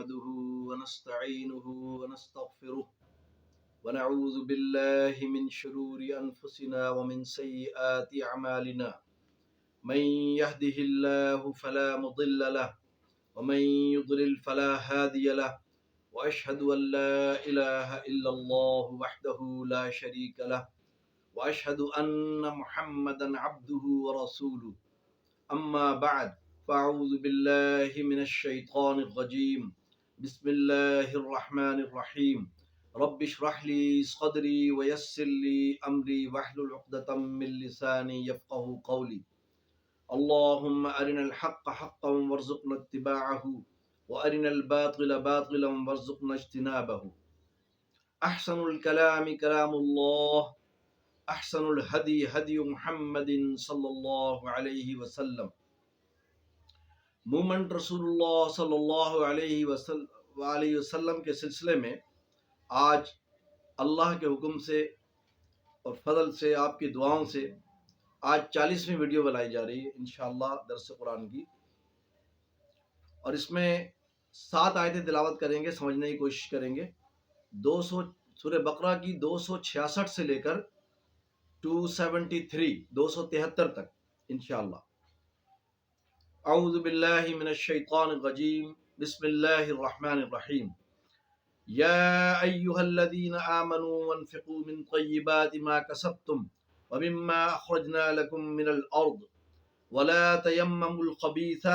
نحمده ونستعينه ونستغفره ونعوذ بالله من شرور أنفسنا ومن سيئات أعمالنا من يهده الله فلا مضل له ومن يضلل فلا هادي له وأشهد أن لا إله إلا الله وحده لا شريك له وأشهد أن محمدا عبده ورسوله أما بعد فأعوذ بالله من الشيطان الرجيم بسم الله الرحمن الرحيم رب اشرح لي صدري ويسر لي أمري واحلل عقدة من لساني يفقهوا قولي اللهم أرنا الحق حقا وارزقنا اتباعه وأرنا الباطل باطلا وارزقنا اجتنابه أحسن الكلام كلام الله أحسن الهدي هدي محمد صلی اللہ علیہ وسلم مومنٹ رسول اللہ صلی اللہ علیہ وسلم کے سلسلے میں آج اللہ کے حکم سے اور فضل سے آپ کی دعاؤں سے آج 40ویں ویڈیو بنائی جا رہی ہے انشاءاللہ درس قرآن کی، اور اس میں 7 آیتیں تلاوت کریں گے، سمجھنے کی کوشش کریں گے۔ سورہ بقرہ کی 266 سے لے کر 273 تک انشاءاللہ۔ اعوذ باللہ من الشیطان الرجیم بسم اللہ الرحمن الرحیم یا ایہا الذین آمنوا وانفقوا من طیبات ما کسبتم ومما اخرجنا لکم من الارض ولا تیمموا الخبیث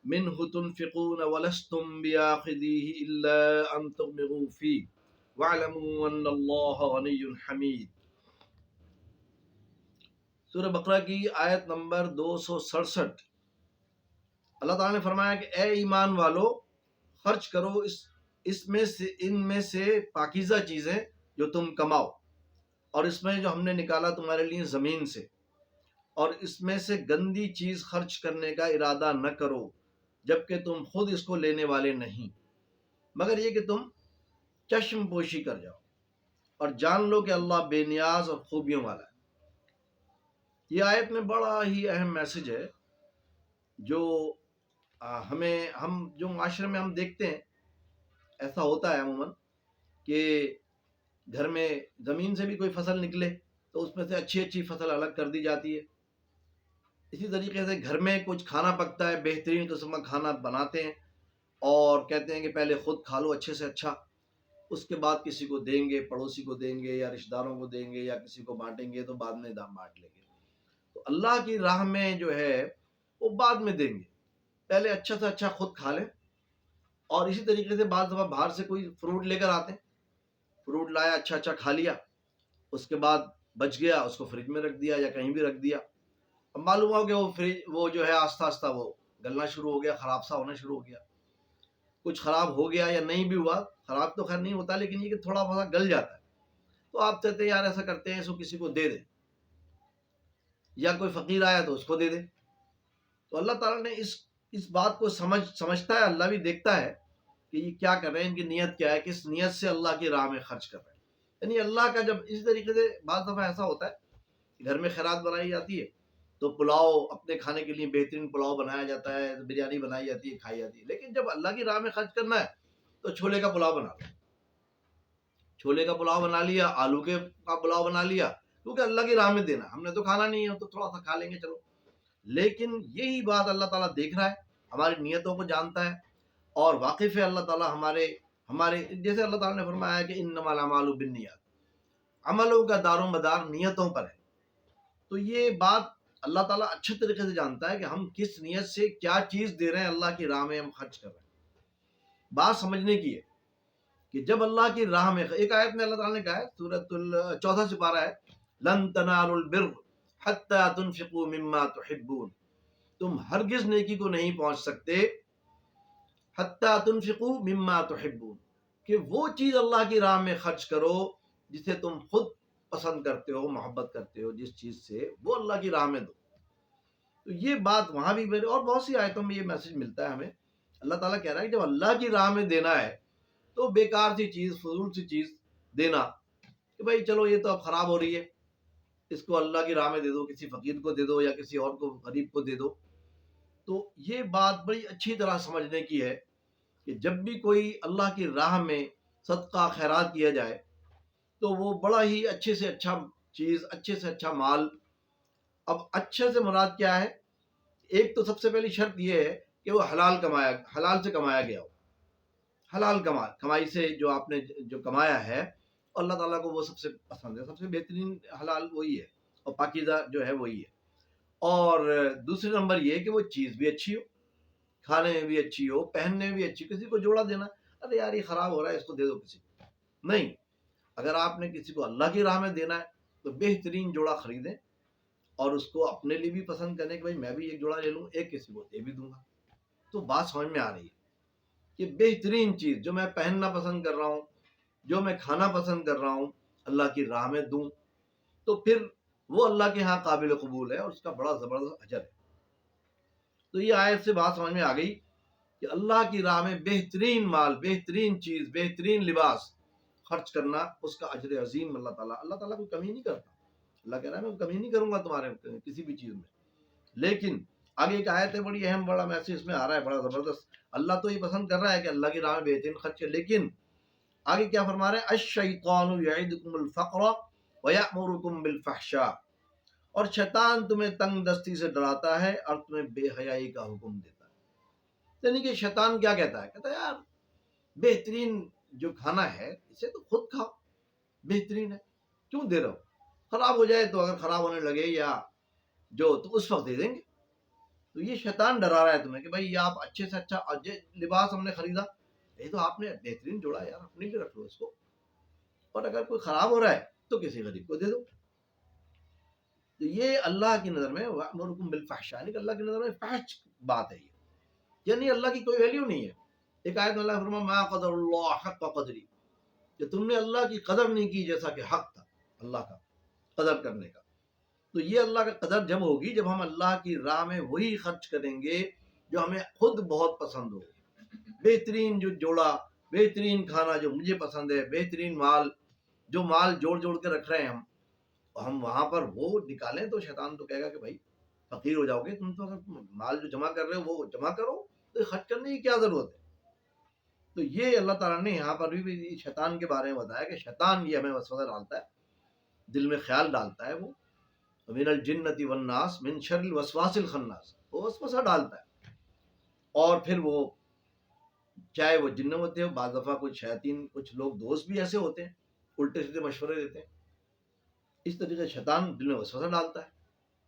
منہ تنفقون ولستم بیاخذیہ الا ان تغمضوا فیہ واعلموا ان اللہ غنی حمید۔ سورہ بقرہ کی آیت نمبر 267۔ اللہ تعالیٰ نے فرمایا کہ اے ایمان والو، خرچ کرو ان میں سے پاکیزہ چیزیں جو تم کماؤ، اور اس میں جو ہم نے نکالا تمہارے لیے زمین سے، اور اس میں سے گندی چیز خرچ کرنے کا ارادہ نہ کرو جبکہ تم خود اس کو لینے والے نہیں، مگر یہ کہ تم چشم پوشی کر جاؤ، اور جان لو کہ اللہ بے نیاز اور خوبیوں والا ہے۔ یہ آیت میں بڑا ہی اہم میسج ہے جو ہم جو معاشرے میں ہم دیکھتے ہیں، ایسا ہوتا ہے عموماً کہ گھر میں زمین سے بھی کوئی فصل نکلے تو اس میں سے اچھی فصل الگ کر دی جاتی ہے۔ اسی طریقے سے گھر میں کچھ کھانا پکتا ہے، بہترین قسم کا کھانا بناتے ہیں اور کہتے ہیں کہ پہلے خود کھا لو اچھے سے اچھا، اس کے بعد کسی کو دیں گے، پڑوسی کو دیں گے یا رشتہ داروں کو دیں گے یا کسی کو بانٹیں گے تو بعد میں دام بانٹ لیں گے۔ تو اللہ کی راہ میں جو ہے وہ بعد میں دیں گے، پہلے اچھا سے اچھا خود کھا لیں۔ اور اسی طریقے سے بعض دفعہ باہر سے کوئی فروٹ لے کر آتے ہیں، فروٹ لایا اچھا کھا لیا، اس کے بعد بچ گیا، اس کو فریج میں رکھ دیا یا کہیں بھی رکھ دیا، اب معلوم ہوا کہ وہ جو ہے آہستہ وہ گلنا شروع ہو گیا، خراب سا ہونا شروع ہو گیا۔ کچھ خراب ہو گیا یا نہیں بھی ہوا، خراب تو خیر نہیں ہوتا لیکن یہ کہ تھوڑا بہت گل جاتا ہے، تو آپ کہتے ہیں یار ایسا کرتے ہیں اس کو کسی کو دے دیں، یا کوئی فقیر آیا تو اس کو دے دیں۔ تو اللہ تعالیٰ نے اس بات کو سمجھتا ہے، اللہ بھی دیکھتا ہے کہ یہ کیا کر رہے ہیں، ان کی نیت کیا ہے، کس نیت سے اللہ کی راہ میں خرچ کر رہے ہیں۔ یعنی اللہ کا جب اسی طریقے سے بعض دفعہ ایسا ہوتا ہے کہ گھر میں خیرات بنائی جاتی ہے تو پلاؤ اپنے کھانے کے لیے بہترین پلاؤ بنایا جاتا ہے، بریانی بنائی جاتی ہے، کھائی جاتی ہے، لیکن جب اللہ کی راہ میں خرچ کرنا ہے تو چھولے کا پلاؤ بنا لو، چھولے کا پلاؤ بنا لیا، آلو کا پلاؤ بنا لیا، کیونکہ اللہ کی راہ میں دینا، ہم نے تو کھانا نہیں ہے تو تھوڑا سا کھا لیں گے چلو۔ لیکن یہی بات اللہ تعالیٰ دیکھ رہا ہے، ہماری نیتوں کو جانتا ہے اور واقف ہے اللہ تعالیٰ ہمارے جیسے اللہ تعالیٰ نے فرمایا ہے کہ انما الاعمال بالنیات، عملوں کا دار و مدار نیتوں پر ہے۔ تو یہ بات اللہ تعالیٰ اچھے طریقے سے جانتا ہے کہ ہم کس نیت سے کیا چیز دے رہے ہیں، اللہ کی راہ میں ہم خرچ کر رہے ہیں۔ بات سمجھنے کی ہے کہ جب اللہ کی راہ میں، ایک آیت میں اللہ تعالیٰ نے کہا ہے، سورۃ 14 سپارہ ہے، لن تنالوا البر حتی تنفقوا مما تحبون، تم ہرگز نیکی کو نہیں پہنچ سکتے حتی تنفقوا مما تحبون، کہ وہ چیز اللہ کی راہ میں خرچ کرو جسے تم خود پسند کرتے ہو، محبت کرتے ہو، جس چیز سے وہ اللہ کی راہ میں دو۔ تو یہ بات وہاں بھی اور بہت سی آیتوں میں یہ میسج ملتا ہے ہمیں۔ اللہ تعالیٰ کہہ رہا ہے کہ جب اللہ کی راہ میں دینا ہے تو بیکار سی چیز، فضول سی چیز دینا کہ بھائی چلو یہ تو اب خراب ہو رہی ہے، اس کو اللہ کی راہ میں دے دو، کسی فقیر کو دے دو یا کسی اور کو غریب کو دے دو۔ تو یہ بات بڑی اچھی طرح سمجھنے کی ہے کہ جب بھی کوئی اللہ کی راہ میں صدقہ خیرات کیا جائے تو وہ بڑا ہی اچھے سے اچھا چیز، اچھے سے اچھا مال. اب اچھے سے مراد کیا ہے؟ ایک تو سب سے پہلی شرط یہ ہے کہ وہ حلال سے کمایا گیا ہو. حلال کمائی سے جو آپ نے جو کمایا ہے اللہ تعالیٰ کو وہ سب سے پسند ہے. سب سے بہترین حلال وہی ہے اور پاکیزہ جو ہے وہی ہے. اور دوسرے نمبر یہ کہ وہ چیز بھی اچھی ہو، کھانے میں بھی اچھی ہو، پہننے میں بھی اچھی. کسی کو جوڑا دینا، ارے یار یہ خراب ہو رہا ہے اس کو دے دو کسی کو، نہیں. اگر آپ نے کسی کو اللہ کی راہ میں دینا ہے تو بہترین جوڑا خریدیں اور اس کو اپنے لیے بھی پسند کریں کہ بھائی میں بھی ایک جوڑا لے لوں، ایک کسی کو دے بھی دوں گا. تو بات سمجھ میں آ رہی ہے کہ بہترین چیز جو میں پہننا پسند کر رہا ہوں، جو میں کھانا پسند کر رہا ہوں، اللہ کی راہ میں دوں تو پھر وہ اللہ کے ہاں قابل قبول ہے اور اس کا بڑا زبردست اجر ہے. تو یہ آیت سے بات سمجھ میں آ گئی کہ اللہ کی راہ میں بہترین مال، بہترین چیز، بہترین لباس خرچ کرنا، اس کا اجر عظیم اللہ تعالیٰ کوئی کمی نہیں کرتا. اللہ کہہ رہا ہے میں کمی نہیں کروں گا تمہارے کسی بھی چیز میں. لیکن آگے ایک آیت ہے بڑی اہم، بڑا میسج اس میں آ رہا ہے، بڑا زبردست. اللہ تو یہ پسند کر رہا ہے کہ اللہ کی راہ میں بہترین خرچ ہے، لیکن آگے کیا فرما رہے ہیں؟ الشیطان یعدکم الفقر ویأمرکم بالفحشاء، اور شیطان تمہیں تنگ دستی سے ڈراتا ہے اور تمہیں بے حیائی کا حکم دیتا ہے. یعنی کہ شیطان کیا کہتا ہے؟ کہتا ہے یار بہترین جو کھانا ہے اسے تو خود کھاؤ، بہترین ہے، کیوں دے رہا ہو؟ خراب ہو جائے تو اگر خراب ہونے لگے یا جو تو اس وقت دے دیں گے. تو یہ شیطان ڈرا رہا ہے تمہیں کہ بھائی آپ اچھے سے اچھا لباس ہم نے خریدا، یہ تو آپ نے بہترین جوڑا یار، اپنے لیے رکھ لو اس کو، اور اگر کوئی خراب ہو رہا ہے تو کسی غریب کو دے دو. تو یہ اللہ کی نظر میں وَأْمُرُكُمْ بِالْفَحْشَاءِ، یعنی کہ اللہ کی نظر میں فحش بات ہے یہ، یعنی اللہ کی کوئی ویلیو نہیں ہے. ایک آیت میں اللہ فرمایا ما قدر اللہ حق قدری، کہ تم نے اللہ کی قدر نہیں کی جیسا کہ حق تھا اللہ کا قدر کرنے کا. تو یہ اللہ کا قدر جب ہوگی جب ہم اللہ کی راہ میں وہی خرچ کریں گے جو ہمیں خود بہت پسند ہو. بہترین جو جوڑا، بہترین کھانا جو مجھے پسند ہے، بہترین مال، جو مال جوڑ جوڑ کے رکھ رہے ہیں ہم وہاں پر وہ نکالیں تو شیطان تو کہے گا کہ بھائی فقیر ہو جاؤ گے تم تو، مال جو جمع کر رہے ہو وہ جمع کرو، تو خرچ کرنے کی کیا ضرورت ہے. تو یہ اللہ تعالیٰ نے یہاں پر بھی شیطان کے بارے میں بتایا کہ شیطان یہ ہمیں وسوسہ ڈالتا ہے، دل میں خیال ڈالتا ہے، وہ من الجنۃ والناس من شر الوسواس الخناس، وہ وسوسہ ڈالتا ہے. اور پھر وہ چاہے وہ جن ہوتے ہو، بعض دفعہ کچھ شیاطین، کچھ لوگ دوست بھی ایسے ہوتے ہیں الٹے سیدھے مشورے دیتے ہیں. اس طریقے سے شیطان دل میں وسوسہ ڈالتا ہے.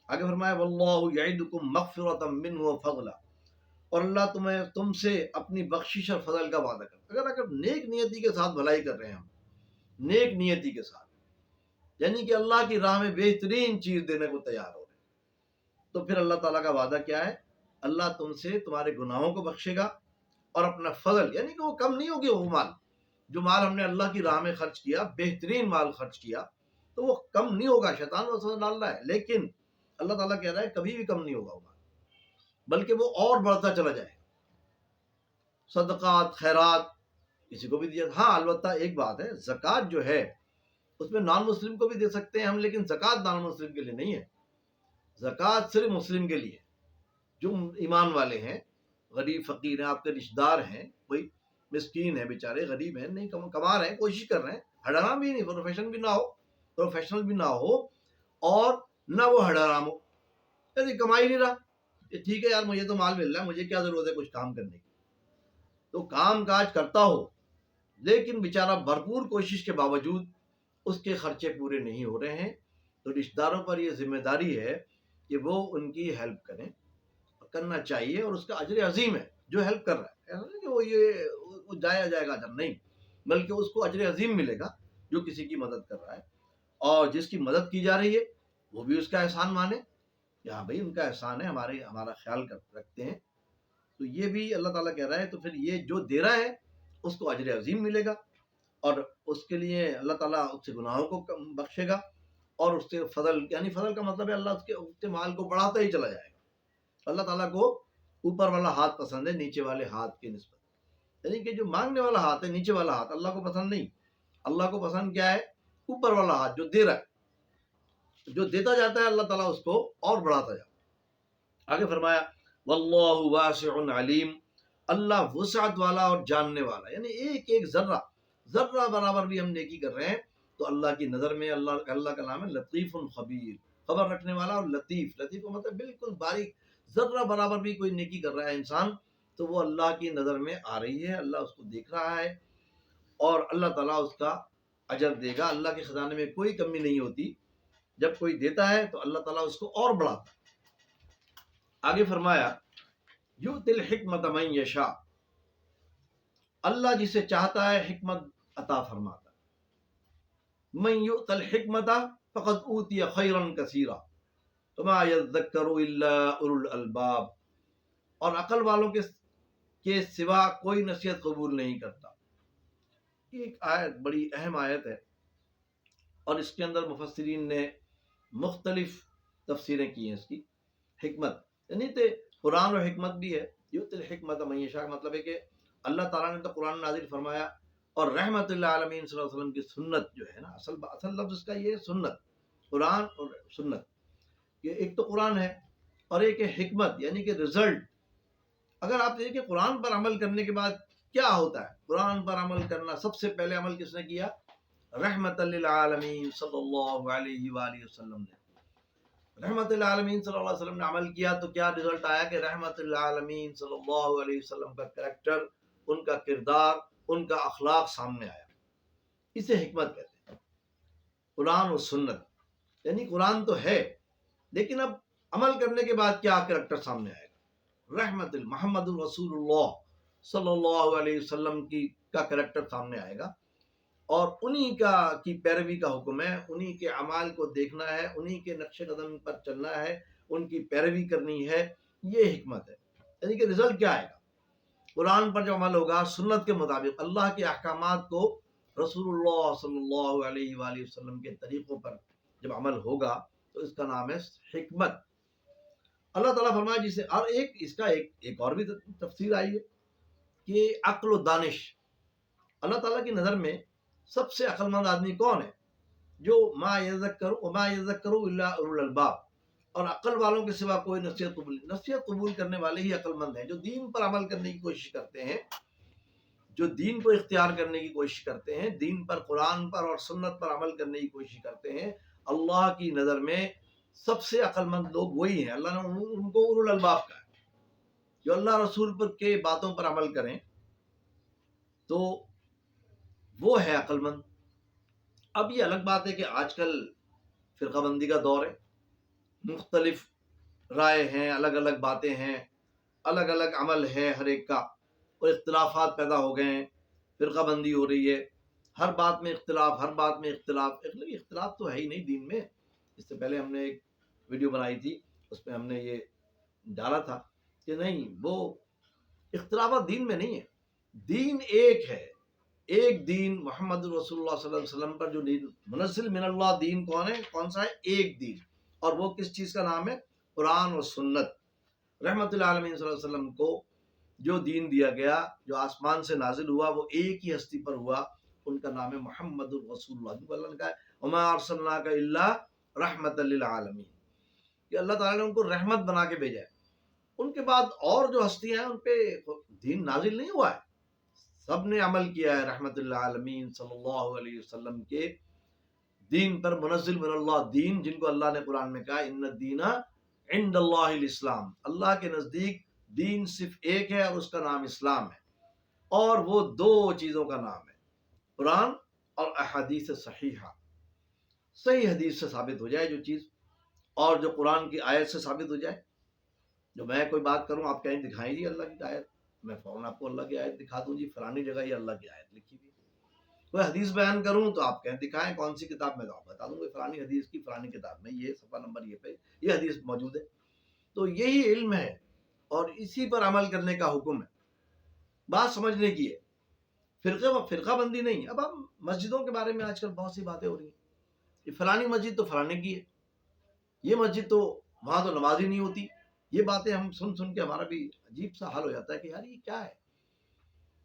آگے فرمایا واللہ یعدکم مغفرۃ منہ وفضلا، اور اللہ تم سے اپنی بخشش اور فضل کا وعدہ کرتا ہے. اگر نیک نیتی کے ساتھ بھلائی کر رہے ہیں ہم، نیک نیتی کے ساتھ، یعنی کہ اللہ کی راہ میں بہترین چیز دینے کو تیار ہو رہے ہیں، تو پھر اللہ تعالیٰ کا وعدہ کیا ہے؟ اللہ تم سے تمہارے گناہوں کو بخشے گا اور اپنا فضل، یعنی کہ وہ کم نہیں ہوگی. وہ مال جو مال ہم نے اللہ کی راہ میں خرچ کیا، بہترین مال خرچ کیا، تو وہ کم نہیں ہوگا. شیطان وسوسہ ڈال رہا ہے لیکن اللہ تعالیٰ کہہ رہا ہے کبھی بھی کم نہیں ہوگا وہ مال، بلکہ وہ اور بڑھتا چلا جائے. صدقات خیرات کسی کو بھی دیا. ہاں البتہ ایک بات ہے، زکوٰۃ جو ہے اس میں نان مسلم کو بھی دے سکتے ہیں ہم، لیکن زکوٰۃ نان مسلم کے لیے نہیں ہے. زکوٰۃ صرف مسلم کے لیے، جو ایمان والے ہیں، غریب فقیر ہیں، آپ کے رشتہ دار ہیں، کوئی مسکین ہے بیچارے، غریب ہیں، نہیں کما رہے ہیں، کوشش کر رہے ہیں، ہڑرام بھی نہیں، پروفیشنل بھی نہ ہو اور نہ وہ ہڑرام ہو، یعنی کمائی نہیں رہا، کہ ٹھیک ہے یار مجھے تو مال مل رہا ہے، مجھے کیا ضرورت ہے کچھ کام کرنے کی. تو کام کاج کرتا ہو لیکن بیچارہ بھرپور کوشش کے باوجود اس کے خرچے پورے نہیں ہو رہے ہیں، تو رشتہ داروں پر یہ ذمہ داری ہے کہ وہ ان کی ہیلپ کریں، کرنا چاہیے، اور اس کا اجر عظیم ہے جو ہیلپ کر رہا ہے. ایسا نہیں کہ وہ جائے گا اجر، نہیں، بلکہ اس کو اجر عظیم ملے گا جو کسی کی مدد کر رہا ہے. اور جس کی مدد کی جا رہی ہے وہ بھی اس کا احسان مانے کہ ہاں بھائی ان کا احسان ہے، ہمارا خیال رکھتے ہیں. تو یہ بھی اللہ تعالیٰ کہہ رہا ہے تو پھر یہ جو دے رہا ہے اس کو اجر عظیم ملے گا، اور اس کے لیے اللہ تعالیٰ اس سے گناہوں کو بخشے گا، اور اس سے فضل، یعنی فضل کا مطلب ہے اللہ اس کے مال کو بڑھاتا ہی چلا جائے گا. اللہ تعالیٰ کو اوپر والا ہاتھ پسند ہے نیچے والے ہاتھ کی نسبت، یعنی کہ جو مانگنے والا ہاتھ ہے، نیچے والا ہاتھ اللہ کو پسند نہیں. اللہ کو پسند کیا ہے؟ اوپر والا ہاتھ جو دے رہا ہے، جو دیتا جاتا ہے اللہ تعالیٰ اس کو اور بڑھاتا جاتا ہے. آگے فرمایا واللہ واسع علیم، اللہ وسعت والا اور جاننے والا، یعنی ایک ایک ذرہ برابر بھی ہم نیکی کر رہے ہیں تو اللہ کی نظر میں اللہ کا نام ہے لطیف خبیر، خبر رکھنے والا اور لطیف کا مطلب بالکل باریک، ذرہ برابر بھی کوئی نیکی کر رہا ہے انسان تو وہ اللہ کی نظر میں آ رہی ہے، اللہ اس کو دیکھ رہا ہے اور اللہ تعالیٰ اس کا اجر دے گا۔ اللہ کے خزانے میں کوئی کمی نہیں ہوتی، جب کوئی دیتا ہے تو اللہ تعالیٰ اس کو اور بڑھاتا ہے۔ آگے فرمایا یؤتی الحکمت من یشاء، اللہ جسے چاہتا ہے حکمت عطا فرماتا ہے۔ من یؤت الحکمت فقد اوتی خیرا کثیرا وما یذکر الا اولو الالباب، اور عقل والوں کے سوا کوئی نصیحت قبول نہیں کرتا۔ ایک آیت بڑی اہم آیت ہے اور اس کے اندر مفسرین نے مختلف تفسیریں کی ہیں اس کی۔ حکمت یعنی تو قرآن اور حکمت بھی ہے۔ یؤتی الحکمت من یشاء مطلب ہے کہ اللہ تعالیٰ نے تو قرآن نازل فرمایا، اور رحمت للعالمین صلی اللہ علیہ وسلم کی سنت جو ہے نا، اصل لفظ اس کا یہ ہے سنت، قرآن اور سنت، یہ ایک تو قرآن ہے اور ایک ہے حکمت یعنی کہ رزلٹ۔ اگر آپ دیکھیں کہ قرآن پر عمل کرنے کے بعد کیا ہوتا ہے، قرآن پر عمل کرنا، سب سے پہلے عمل کس نے کیا؟ رحمت للعالمین صلی اللہ علیہ وآلہ وسلم نے۔ رحمت للعالمین صلی اللہ علیہ وسلم نے عمل کیا تو کیا رزلٹ آیا کہ رحمت للعالمین صلی اللہ علیہ وسلم کا کریکٹر، ان کا کردار، ان کا اخلاق سامنے آیا۔ اسے حکمت کہتے ہیں۔ قرآن و سنت یعنی قرآن تو ہے لیکن اب عمل کرنے کے بعد کیا کریکٹر سامنے آئے گا؟ رحمت محمد رسول اللہ صلی اللہ علیہ وسلم کا کریکٹر سامنے آئے گا، اور انہی کی پیروی کا حکم ہے، انہی کے اعمال کو دیکھنا ہے، انہی کے نقش قدم پر چلنا ہے، ان کی پیروی کرنی ہے، یہ حکمت ہے۔ یعنی کہ رزلٹ کیا آئے گا؟ قرآن پر جو عمل ہوگا، سنت کے مطابق اللہ کے احکامات کو، رسول اللہ صلی اللہ علیہ وآلہ وسلم کے طریقوں پر جب عمل ہوگا تو اس کا نام ہے حکمت۔ اللہ تعالیٰ فرمایا جسے، اور اس کا ایک اور بھی تفسیر آئی ہے کہ عقل و دانش، اللہ تعالیٰ کی نظر میں سب سے عقل مند آدمی کون ہے؟ جو ما یذکر الا اولو الالباب، اور عقل والوں کے سوا کوئی نصیحت قبول کرنے والے ہی عقل مند ہیں، جو دین پر عمل کرنے کی کوشش کرتے ہیں، جو دین کو اختیار کرنے کی کوشش کرتے ہیں، دین پر، قرآن پر اور سنت پر عمل کرنے کی کوشش کرتے ہیں۔ اللہ کی نظر میں سب سے عقل مند لوگ وہی ہیں، اللہ نے ان کو اولو الالباب کہا ہے، جو اللہ رسول پر کے باتوں پر عمل کریں تو وہ ہے عقل مند۔ اب یہ الگ بات ہے کہ آج کل فرقہ بندی کا دور ہے، مختلف رائے ہیں، الگ الگ باتیں ہیں، الگ الگ عمل ہے ہر ایک کا، اور اختلافات پیدا ہو گئے ہیں، فرقہ بندی ہو رہی ہے، ہر بات میں اختلاف، ہر بات میں اختلاف۔ اختلاف تو ہے ہی نہیں دین میں۔ اس سے پہلے ہم نے ایک ویڈیو بنائی تھی، اس میں ہم نے یہ ڈالا تھا کہ نہیں، وہ اختلافات دین میں نہیں ہے، دین ایک ہے، ایک دین محمد رسول اللہ صلی اللہ علیہ وسلم پر جو منزل من اللہ دین کون سا ہے؟ ایک دین، اور وہ کس چیز کا نام ہے؟ قرآن و سنت۔ رحمت العالمین صلی اللہ علیہ وسلم کو جو دین دیا گیا، جو آسمان سے نازل ہوا، وہ ایک ہی ہستی پر ہوا، ان کا نام ہے محمد رسول اللہ، جو اللہ نے کہا ہے وما ارسلناک الا رحمت للعالمین، کہ اللہ تعالیٰ نے ان کو رحمت بنا کے بھیجا ہے۔ ان کے بعد اور جو ہستیاں ہیں ان پہ دین نازل نہیں ہوا ہے، سب نے عمل کیا ہے رحمت للعالمین صلی اللہ علیہ وسلم کے دین پر، منزل من اللہ دین، جن کو اللہ نے قرآن میں کہا ان الدین عند اللہ الاسلام، اللہ کے نزدیک دین صرف ایک ہے اور اس کا نام اسلام ہے، اور وہ دو چیزوں کا نام ہے، قرآن اور احادیث صحیحہ، صحیح حدیث سے ثابت ہو جائے جو چیز، اور جو قرآن کی آیت سے ثابت ہو جائے۔ جو میں کوئی بات کروں، آپ کہیں دکھائیں جی اللہ کی آیت، میں فوراً آپ کو اللہ کی آیت دکھا دوں، جی فلانی جگہ یہ اللہ کی آیت لکھی ہوئی ہے۔ کوئی حدیث بیان کروں تو آپ کہیں دکھائیں کون سی کتاب میں، تو آپ بتا دوں گے فلانی حدیث کی فلانی کتاب میں یہ صفحہ نمبر یہ پہ یہ حدیث موجود ہے۔ تو یہی علم ہے اور اسی پر عمل کرنے کا حکم ہے، بات سمجھنے کی ہے، فرقہ بندی نہیں۔ اب ہم مسجدوں کے بارے میں آج کل بہت سی باتیں ہو رہی ہیں، یہ فلانی مسجد تو فلانے کی ہے، یہ مسجد تو وہاں تو نماز ہی نہیں ہوتی، یہ باتیں ہم سن کے ہمارا بھی عجیب سا حال ہو جاتا ہے کہ یار یہ کیا ہے،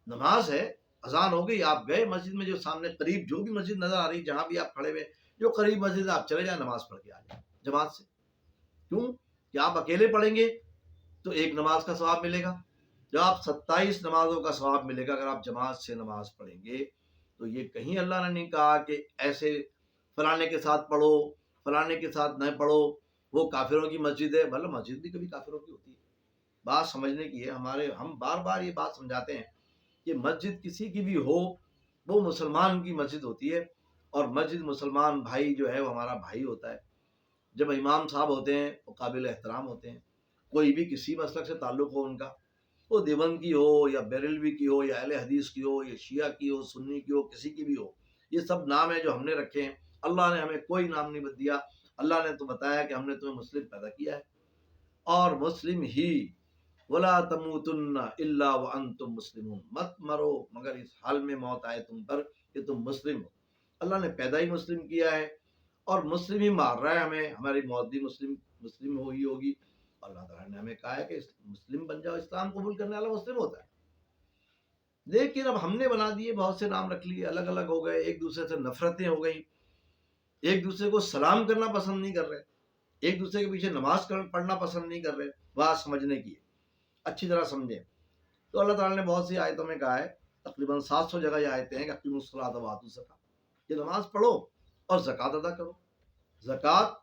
نماز ہے، اذان ہو گئی، آپ گئے مسجد میں، جو سامنے قریب جو بھی مسجد نظر آ رہی، جہاں بھی آپ کھڑے ہوئے، جو قریب مسجد ہے آپ چلے جائیں، نماز پڑھ کے آ جائیں جماعت سے۔ کیوں کہ آپ اکیلے پڑھیں گے تو ایک نماز کا ثواب ملے گا، جو آپ 27 نمازوں کا ثواب ملے گا اگر آپ جماعت سے نماز پڑھیں گے. تو یہ کہیں اللہ نے نہیں کہا کہ ایسے فلانے کے ساتھ پڑھو فلانے کے ساتھ نہ پڑھو وہ کافروں کی مسجد ہے. مطلب مسجد بھی کبھی کافروں کی ہوتی ہے. بات سمجھنے کی ہے. ہم بار بار یہ بات سمجھاتے ہیں کہ مسجد کسی کی بھی ہو وہ مسلمان کی مسجد ہوتی ہے اور مسجد مسلمان بھائی جو ہے وہ ہمارا بھائی ہوتا ہے. جب امام صاحب ہوتے ہیں وہ قابل احترام ہوتے ہیں. کوئی بھی کسی مسلک سے تعلق ہو ان کا, وہ دیوبند کی ہو یا بیرلوی کی ہو یا اہل حدیث کی ہو یا شیعہ کی ہو سنی کی ہو کسی کی بھی ہو, یہ سب نام ہیں جو ہم نے رکھے ہیں. اللہ نے ہمیں کوئی نام نہیں دیا. اللہ نے تو بتایا کہ ہم نے تمہیں مسلم پیدا کیا ہے اور مسلم ہی. ولا تموتن الا وانتم مسلمون, مت مرو مگر اس حال میں موت آئے تم پر کہ تم مسلم ہو. اللہ نے پیدا ہی مسلم کیا ہے اور مسلم ہی مار رہا ہے ہمیں. ہماری موت بھی مسلم ہی ہوگی. اللہ تعالیٰ نے ہمیں کہا ہے کہ مسلم بن جاؤ. اسلام قبول کرنے والا مسلم ہوتا ہے. لیکن اب ہم نے بنا دیے, بہت سے نام رکھ لیے, الگ الگ ہو گئے, ایک دوسرے سے نفرتیں ہو گئیں, ایک دوسرے کو سلام کرنا پسند نہیں کر رہے, ایک دوسرے کے پیچھے نماز پڑھنا پسند نہیں کر رہے. بات سمجھنے کی ہے, اچھی طرح سمجھیں. تو اللہ تعالیٰ نے بہت سی آیتوں میں کہا ہے, تقریباً 700 جگہ یہ آیتیں ہیں کہ اقیموا الصلاۃ وآتوا الزکاۃ, کہ نماز پڑھو اور زکوٰۃ ادا کرو. زکوٰۃ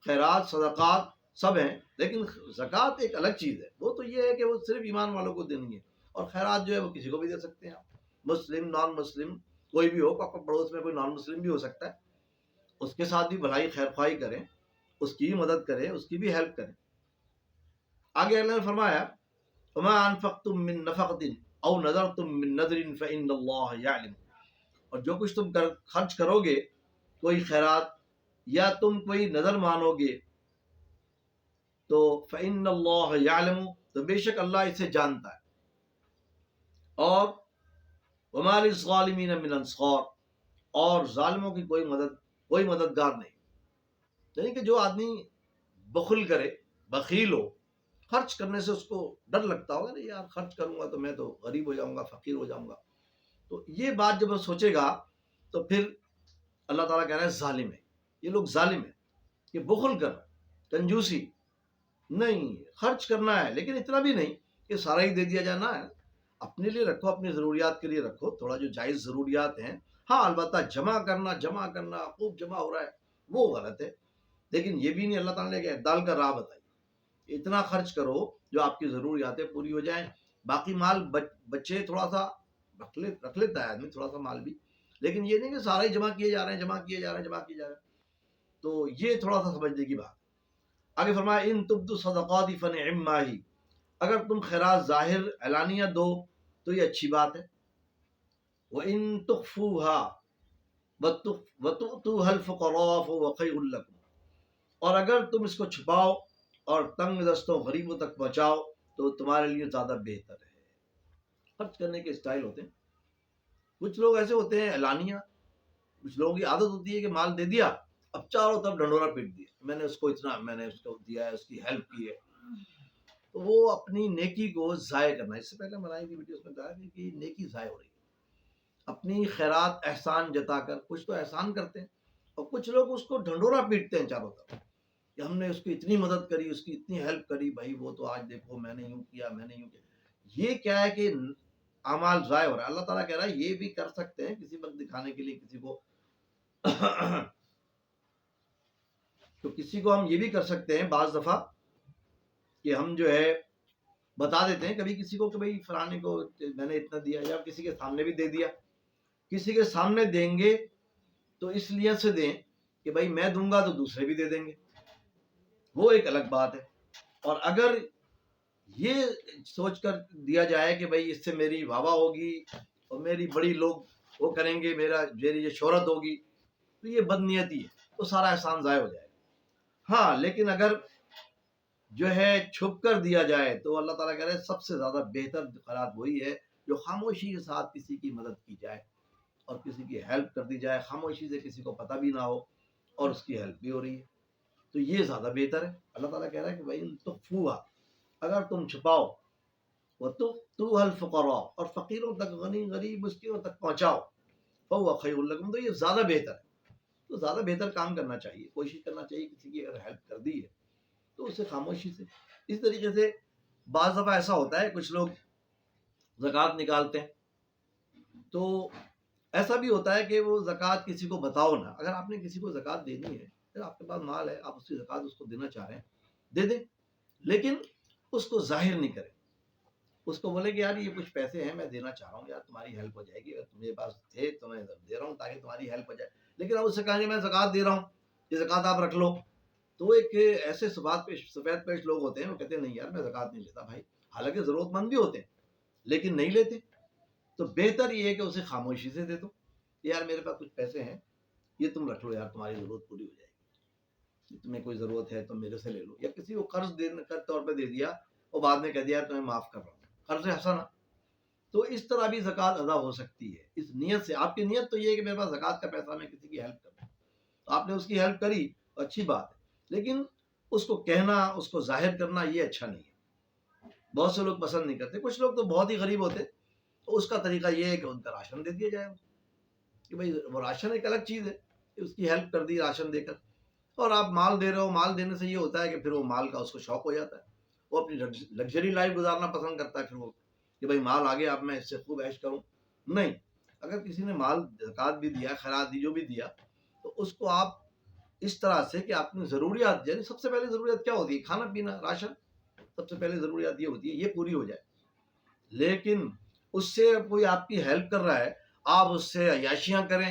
خیرات صدقات سب ہیں, لیکن زکوٰۃ ایک الگ چیز ہے. وہ تو یہ ہے کہ وہ صرف ایمان والوں کو دینی ہے, اور خیرات جو ہے وہ کسی کو بھی دے سکتے ہیں آپ, مسلم نان مسلم کوئی بھی ہو. آپ کے پڑوس میں کوئی نان مسلم بھی ہو سکتا ہے, اس کے ساتھ بھی بھلائی خیر خواہی کریں, اس کی بھی مدد کریں, اس کی بھی ہیلپ کریں. آگے اللہ نے فرمایا وما انفقتم من نفقۃ او نذرتم من نذر فإن اللہ یعلم, اور جو کچھ تم خرچ کرو گے کوئی خیرات یا تم کوئی نظر مانو گے تو فإن اللہ یعلم, تو بے شک اللہ اسے جانتا ہے. اور وما للظالمین من انصار, اور ظالموں کی کوئی مددگار نہیں. یعنی کہ جو آدمی بخل کرے, بخیل ہو, خرچ کرنے سے اس کو ڈر لگتا ہوگا نہیں یار خرچ کروں گا تو میں تو غریب ہو جاؤں گا, فقیر ہو جاؤں گا. تو یہ بات جب وہ سوچے گا تو پھر اللہ تعالیٰ کہہ رہا ہے ظالم ہے, یہ لوگ ظالم ہیں کہ بخل کر رہا ہے, کنجوسی نہیں, خرچ کرنا ہے لیکن اتنا بھی نہیں کہ سارا ہی دے دیا جانا ہے. اپنے لیے رکھو, اپنی ضروریات کے لیے رکھو, تھوڑا جو جائز ضروریات ہیں. ہاں البتہ جمع کرنا خوب جمع ہو رہا ہے وہ غلط ہے, لیکن یہ بھی نہیں. اللہ تعالیٰ نے ایک اعتدال کا راہ بتائی, اتنا خرچ کرو جو آپ کی ضروریاتیں پوری ہو جائیں. باقی مال بچے تھوڑا سا رکھ لیتا ہے آدمی, تھوڑا سا مال بھی, لیکن یہ نہیں کہ سارے جمع کیے جا رہے ہیں. تو یہ تھوڑا سا سمجھنے کی بات. آگے فرمایا ان تبدوا الصدقات فنعما ہی, اگر تم خیرات ظاہر اعلانیہ دو تو یہ اچھی بات ہے. وَإِن تُخْفُوهَا وَتُؤْتُوهَا الْفُقَرَاءَ فَهُوَ خَيْرٌ لَكُمْ, اور اگر تم اس کو چھپاؤ اور تنگ دستوں غریبوں تک پہنچاؤ تو تمہارے لیے زیادہ بہتر ہے. خرچ کرنے کے اسٹائل ہوتے ہیں. کچھ لوگ ایسے ہوتے ہیں اعلانیہ, کچھ لوگوں کی عادت ہوتی ہے کہ مال دے دیا, اب چاروں طرف ڈنڈورا پیٹ دیا, میں نے اس کو اتنا, میں نے اس کو دیا ہے, اس کی ہیلپ کی ہے. تو وہ اپنی نیکی کو ضائع کرنا. اس سے پہلے بنائی تھی ویڈیوز میں کہا کہ نیکی ضائع ہو رہی ہے. اپنی خیرات احسان جتا کر, کچھ تو احسان کرتے ہیں اور کچھ لوگ اس کو ڈھنڈورا پیٹتے ہیں چاروں طرف کہ ہم نے اس کی اتنی مدد کری, اس کی اتنی ہیلپ کری, بھائی وہ تو آج دیکھو میں نے یوں کیا, میں نے یوں کیا. یہ کیا ہے کہ اعمال ضائع ہو رہا ہے. اللہ تعالیٰ کہہ رہا ہے یہ بھی کر سکتے ہیں کسی وقت دکھانے کے لیے کسی کو تو کسی کو ہم یہ بھی کر سکتے ہیں بعض دفعہ کہ ہم جو ہے بتا دیتے ہیں کبھی کسی کو کہ بھائی فلانے کو میں نے اتنا دیا, یا کسی کے سامنے بھی دے دیا. کسی کے سامنے دیں گے تو اس لیے سے دیں کہ بھائی میں دوں گا تو دوسرے بھی دے دیں گے, وہ ایک الگ بات ہے. اور اگر یہ سوچ کر دیا جائے کہ بھائی اس سے میری واہ واہ ہوگی اور میری بڑی لوگ وہ کریں گے, میری یہ شہرت ہوگی, تو یہ بدنیتی ہے, تو سارا احسان ضائع ہو جائے گا. ہاں لیکن اگر جو ہے چھپ کر دیا جائے تو اللہ تعالیٰ کہہ رہے ہیں سب سے زیادہ بہتر خیرات وہی ہے جو خاموشی کے ساتھ کسی کی مدد کی جائے اور کسی کی ہیلپ کر دی جائے, خاموشی سے کسی کو پتہ بھی نہ ہو اور اس کی ہیلپ بھی ہو رہی ہے, تو یہ زیادہ بہتر ہے. اللہ تعالیٰ کہہ رہا ہے کہ بھائی تخفوها, اگر تم چھپاؤ, وتؤتوها الفقراء, اور فقیروں تک, غریب مسکینوں تک پہنچاؤ, فهو خیر لکم, تو یہ زیادہ بہتر ہے. تو زیادہ بہتر کام کرنا چاہیے, کوشش کرنا چاہیے کسی کی اگر ہیلپ کر دی ہے تو اسے خاموشی سے. اس طریقے سے بعض دفعہ ایسا ہوتا ہے کچھ لوگ زکوٰۃ نکالتے ہیں. تو ایسا بھی ہوتا ہے کہ وہ زکوٰۃ کسی کو بتاؤ نہ. اگر آپ نے کسی کو زکوٰۃ دینی ہے، پھر آپ کے پاس مال ہے، آپ اس کی زکوٰۃ اس کو دینا چاہ رہے ہیں، دے دیں، لیکن اس کو ظاہر نہیں کریں. اس کو بولے کہ یار یہ کچھ پیسے ہیں میں دینا چاہ رہا ہوں، یار تمہاری ہیلپ ہو جائے گی، اگر تمہارے پاس تھے تو میں دے رہا ہوں تاکہ تمہاری ہیلپ ہو جائے. لیکن اب اس سے کہا کہ میں زکوٰۃ دے رہا ہوں، یہ زکوٰۃ آپ رکھ لو. تو ایک ایسے سفید پیش لوگ ہوتے ہیں، وہ کہتے ہیں نہیں یار میں زکوٰۃ نہیں لیتا بھائی، حالانکہ ضرورت مند بھی ہوتے ہیں لیکن نہیں لیتے. تو بہتر یہ ہے کہ اسے خاموشی سے دے دو، یار میرے پاس کچھ پیسے ہیں، یہ تم رکھ لو، یار تمہاری ضرورت پوری ہو جائے گی، تمہیں کوئی ضرورت ہے تو میرے سے لے لو. یا کسی کو قرض دینے کے طور پہ دے دیا اور بعد میں کہہ دیا تمہیں معاف کر رہا ہوں، قرض حسنا. تو اس طرح بھی زکوٰۃ ادا ہو سکتی ہے اس نیت سے. آپ کی نیت تو یہ ہے کہ میرے پاس زکوٰۃ کا پیسہ، میں کسی کی ہیلپ کروں، تو آپ نے اس کی ہیلپ کری، اچھی بات ہے، لیکن اس کو کہنا، اس کو ظاہر کرنا یہ اچھا نہیں ہے. بہت سے لوگ پسند نہیں کرتے. کچھ لوگ تو بہت ہی غریب ہوتے، تو اس کا طریقہ یہ ہے کہ ان کا راشن دے دیا جائے کہ بھائی وہ راشن ایک الگ چیز ہے کہ اس کی ہیلپ کر دی راشن دے کر. اور آپ مال دے رہے ہو، مال دینے سے یہ ہوتا ہے کہ پھر وہ مال کا اس کو شوق ہو جاتا ہے، وہ اپنی لگژری لائف گزارنا پسند کرتا ہے. پھر وہ کہ بھائی مال آگے اب میں اس سے خوب عیش کروں. نہیں، اگر کسی نے مال زکوٰۃ بھی دیا، خیرات دی، جو بھی دیا، تو اس کو آپ اس طرح سے کہ اپنی ضروریات، یعنی سب سے پہلے ضروریات کیا ہوتی ہے؟ کھانا پینا، راشن. سب سے پہلے ضروریات یہ ہوتی ہے، یہ پوری ہو جائے. لیکن اس سے کوئی آپ کی ہیلپ کر رہا ہے، آپ اس سے عیاشیاں کریں،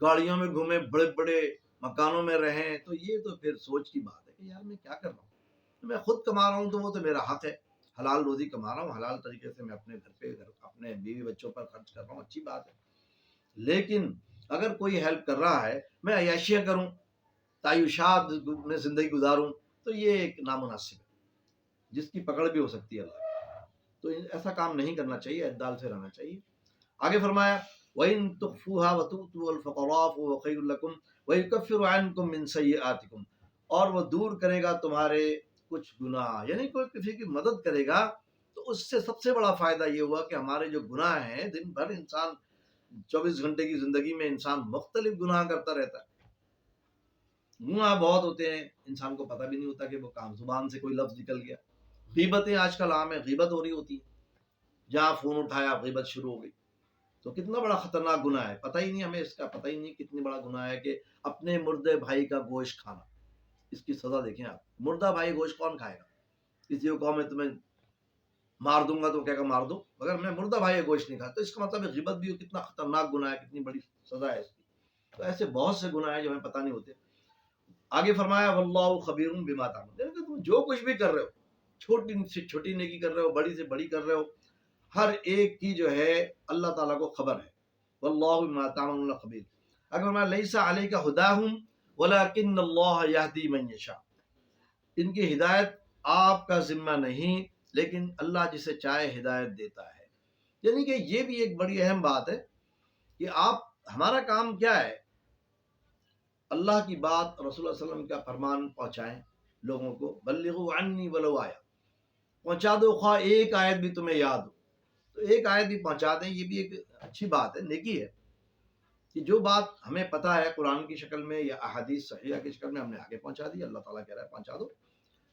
گاڑیوں میں گھومیں، بڑے بڑے مکانوں میں رہیں، تو یہ تو پھر سوچ کی بات ہے کہ یار میں کیا کر رہا ہوں. میں خود کما رہا ہوں تو وہ تو میرا حق ہے، حلال روزی کما رہا ہوں، حلال طریقے سے میں اپنے گھر پہ اپنے بیوی بچوں پر خرچ کر رہا ہوں، اچھی بات ہے. لیکن اگر کوئی ہیلپ کر رہا ہے، میں عیاشیاں کروں، تعیشات میں زندگی گزاروں، تو یہ ایک نامناسب ہے جس کی پکڑ بھی ہو سکتی ہے اللہ. تو ایسا کام نہیں کرنا چاہیے، اعتدال سے رہنا چاہیے. آگے فرمایا وَإِن تُخْفُوهَا وَتُؤْتُوهَا الْفُقَرَاءَ فَهُوَ خَيْرٌ لَكُمْ وَيُكَفِّرُ عَنْكُم مِّن سَيِّئَاتِكُم. اور وہ دور کرے گا تمہارے کچھ گناہ، یعنی کوئی کسی کی مدد کرے گا تو اس سے سب سے بڑا فائدہ یہ ہوا کہ ہمارے جو گناہ ہیں، دن بھر انسان 24 گھنٹے کی زندگی میں انسان مختلف گناہ کرتا رہتا ہے. گناہ بہت ہوتے ہیں، انسان کو پتہ بھی نہیں ہوتا کہ وہ کام زبان سے کوئی لفظ نکل گیا. غیبتیں آج کل عام ہے، غیبت ہو رہی ہوتی ہے، جہاں فون اٹھایا غیبت شروع ہو گئی. تو کتنا بڑا خطرناک گناہ ہے، پتہ ہی نہیں، ہمیں اس کا پتہ ہی نہیں کتنی بڑا گناہ ہے کہ اپنے مردے بھائی کا گوشت کھانا. اس کی سزا دیکھیں آپ. مردہ بھائی گوشت کون کھائے گا؟ کسی کو کہو میں تمہیں مار دوں گا تو کہے گا مار دو، مگر میں مردہ بھائی گوشت نہیں کھاتا. تو اس کا مطلب ہے غیبت بھی ہو، کتنا خطرناک گناہ ہے، کتنی بڑی سزا ہے اس کی. تو ایسے بہت سے گناہ ہیں جو ہمیں پتہ نہیں ہوتے. آگے فرمایا واللہ خبیر بما تعملون، یعنی کہ تم جو کچھ بھی کر رہے ہو، چھوٹی سے چھوٹی نیکی کر رہے ہو، بڑی سے بڑی کر رہے ہو، ہر ایک کی جو ہے اللہ تعالیٰ کو خبر ہے. واللہ بما تعملون خبیر. اگر فرمایا لیس علیک ہداہم ولکن اللہ یہدی من یشاء. ان کی ہدایت آپ کا ذمہ نہیں، لیکن اللہ جسے چاہے ہدایت دیتا ہے. یعنی کہ یہ بھی ایک بڑی اہم بات ہے کہ آپ، ہمارا کام کیا ہے؟ اللہ کی بات، رسول اللہ علیہ وسلم کا فرمان پہنچائیں لوگوں کو. بلغوا عنی ولو آیا، پہنچا دو خواہ ایک آیت بھی تمہیں یاد ہو، تو ایک آیت بھی پہنچا دیں. یہ بھی ایک اچھی بات ہے، نیکی ہے کہ جو بات ہمیں پتہ ہے قرآن کی شکل میں یا احادیث صحیحہ کی شکل میں ہم نے آگے پہنچا دی. اللہ تعالیٰ کہہ رہا ہے پہنچا دو،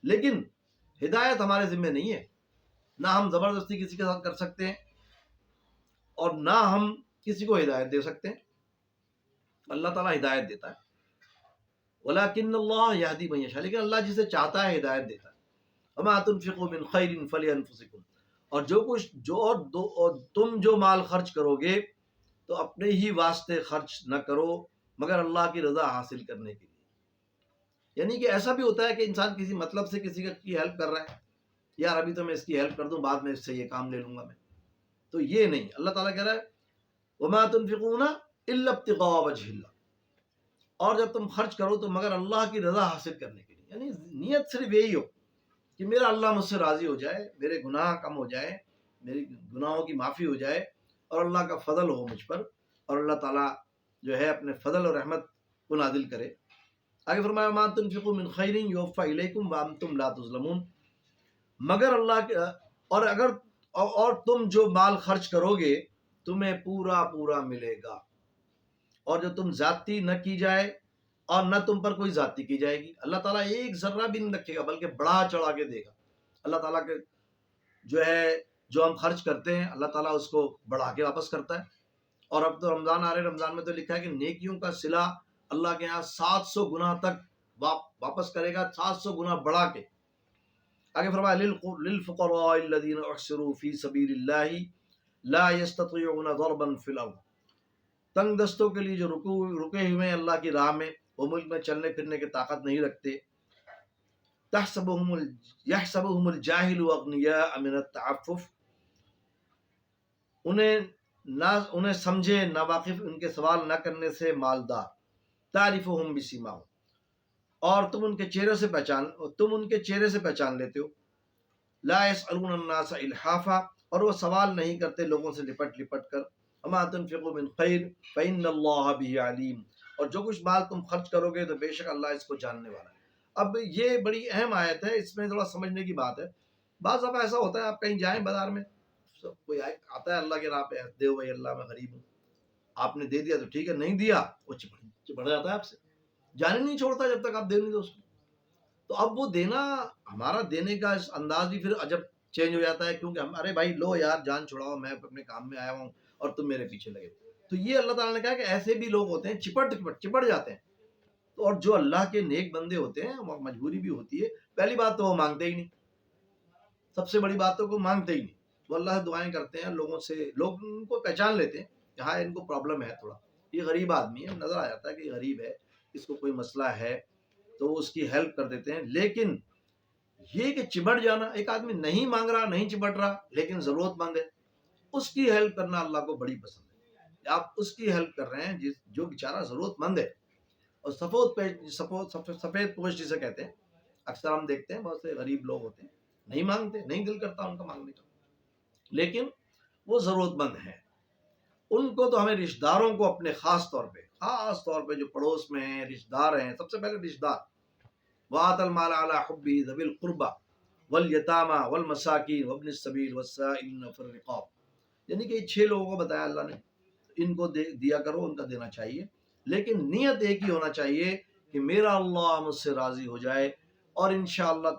لیکن ہدایت ہمارے ذمہ نہیں ہے. نہ ہم زبردستی کسی کے ساتھ کر سکتے ہیں اور نہ ہم کسی کو ہدایت دے سکتے ہیں. اللہ تعالیٰ ہدایت دیتا ہے. ولیکن اللہ یہدی من یشاء، لیکن اللہ جسے چاہتا ہے ہدایت دیتا ہے. وما تنفقوا من خیر فلانفسکم. اور جو کچھ اور تم جو مال خرچ کرو گے تو اپنے ہی واسطے خرچ نہ کرو مگر اللہ کی رضا حاصل کرنے کے لیے. یعنی کہ ایسا بھی ہوتا ہے کہ انسان کسی مطلب سے کسی کی ہیلپ کر رہا ہے، یار ابھی تو میں اس کی ہیلپ کر دوں، بعد میں اس سے یہ کام لے لوں گا میں. تو یہ نہیں. اللہ تعالیٰ کہہ رہا ہے وما تنفقون الا ابتغاء وجہ اللہ. اور جب تم خرچ کرو تو مگر اللہ کی رضا حاصل کرنے کے لیے. یعنی نیت صرف یہی ہو کہ میرا اللہ مجھ سے راضی ہو جائے، میرے گناہ کم ہو جائے، میری گناہوں کی معافی ہو جائے، اور اللہ کا فضل ہو مجھ پر، اور اللہ تعالیٰ جو ہے اپنے فضل اور رحمت کو نازل کرے. آگے فرمایا ما تنفقوا من خیر یوفى الیکم وانتم لا تظلمون. مگر اللہ کے اور تم جو مال خرچ کرو گے تمہیں پورا پورا ملے گا، اور جو تم زیادتی نہ کی جائے اور نہ تم پر کوئی زیادتی کی جائے گی. اللہ تعالیٰ ایک ذرہ بھی نہیں رکھے گا بلکہ بڑھا چڑھا کے دے گا. اللہ تعالیٰ کے جو ہے جو ہم خرچ کرتے ہیں اللہ تعالیٰ اس کو بڑھا کے واپس کرتا ہے. اور اب تو رمضان آ رہے، رمضان میں تو لکھا ہے کہ نیکیوں کا صلہ اللہ کے یہاں 700 گنا تک واپس کرے گا، 700 گنا بڑھا کے. آگے فرمایا للفقراء الذین احصروا فی سبیل اللہ لا یستطیعون ضربا فی الارض. تنگ دستوں کے لیے جو رکے ہوئے ہیں اللہ کی راہ میں، وہ ملک میں چلنے پھرنے کی طاقت نہیں رکھتے. یحسبهم الجاہل اغنیاء من التعفف. انہیں سمجھے ناواقف ان کے سوال نہ کرنے سے مالدار. تعرفهم بسیماہم. اور تم ان کے چہرے سے پہچان لیتے ہو. لا يسألون الناس الحافا. اور وہ سوال نہیں کرتے لوگوں سے لپٹ کر. وما تنفقوا من خیر فإن اللہ به علیم. اور جو کچھ مال تم خرچ کرو گے تو بے شک اللہ اس کو جاننے والا ہے. اب یہ بڑی اہم آیت ہے، اس میں تھوڑا سمجھنے کی بات ہے. بعض دفعہ ایسا ہوتا ہے آپ کہیں جائیں بازار میں، کوئی آتا ہے اللہ کے راہ پہ، دے بھائی اللہ میں غریب ہوں. آپ نے دے دیا تو ٹھیک ہے، نہیں دیا وہ چپڑ جاتا ہے آپ سے، جانے نہیں چھوڑتا جب تک آپ دے نہیں دو اس کو. تو اب وہ دینا، ہمارا دینے کا انداز بھی پھر عجب چینج ہو جاتا ہے، کیونکہ ہم ارے بھائی لو یار جان چھڑاؤ، میں اپنے کام میں آیا ہوں اور تم میرے پیچھے لگے. تو یہ اللہ تعالیٰ نے کہا کہ ایسے بھی لوگ ہوتے ہیں چپٹ جاتے ہیں. تو اور جو اللہ کے نیک بندے ہوتے ہیں، مجبوری بھی ہوتی ہے. پہلی بات تو وہ مانگتے ہی نہیں، سب سے بڑی بات تو وہ مانگتے ہی نہیں. وہ اللہ سے دعائیں کرتے ہیں، لوگوں سے، لوگ ان کو پہچان لیتے ہیں کہ ہاں ان کو پرابلم ہے، تھوڑا یہ غریب آدمی ہے، نظر آ جاتا ہے کہ یہ غریب ہے، اس کو کوئی مسئلہ ہے، تو اس کی ہیلپ کر دیتے ہیں. لیکن یہ کہ چمٹ جانا، ایک آدمی نہیں مانگ رہا، نہیں چمٹ رہا، لیکن ضرورت مند ہے، اس کی ہیلپ کرنا اللہ کو بڑی پسند ہے. آپ اس کی ہیلپ کر رہے ہیں جو بیچارہ ضرورت مند ہے. اور سفید پوش جسے کہتے ہیں، اکثر ہم دیکھتے ہیں بہت سے غریب لوگ ہوتے ہیں، نہیں مانگتے، نہیں دل کرتا ان کا مانگنے کا، لیکن وہ ضرورت مند ہیں. ان کو تو ہمیں رشتہ داروں کو اپنے خاص طور پہ جو پڑوس میں ہیں، رشتہ دار ہیں، سب سے پہلے رشتہ دار. وَآتَ الْمَالَ عَلَىٰ حُبِّهِ ذَوِي الْقُرْبَىٰ وَالْيَتَامَىٰ وَالْمَسَاكِينِ وَابْنِ السَّبِيلِ وَالسَّائِلِينَ وَفِي الرِّقَابِ. یعنی کہ یہ 6 لوگوں کو بتایا اللہ نے، ان کو دیا کرو، ان کا دینا چاہیے. لیکن نیت ایک ہی ہونا چاہیے کہ میرا اللہ مجھ سے راضی ہو جائے، اور انشاءاللہ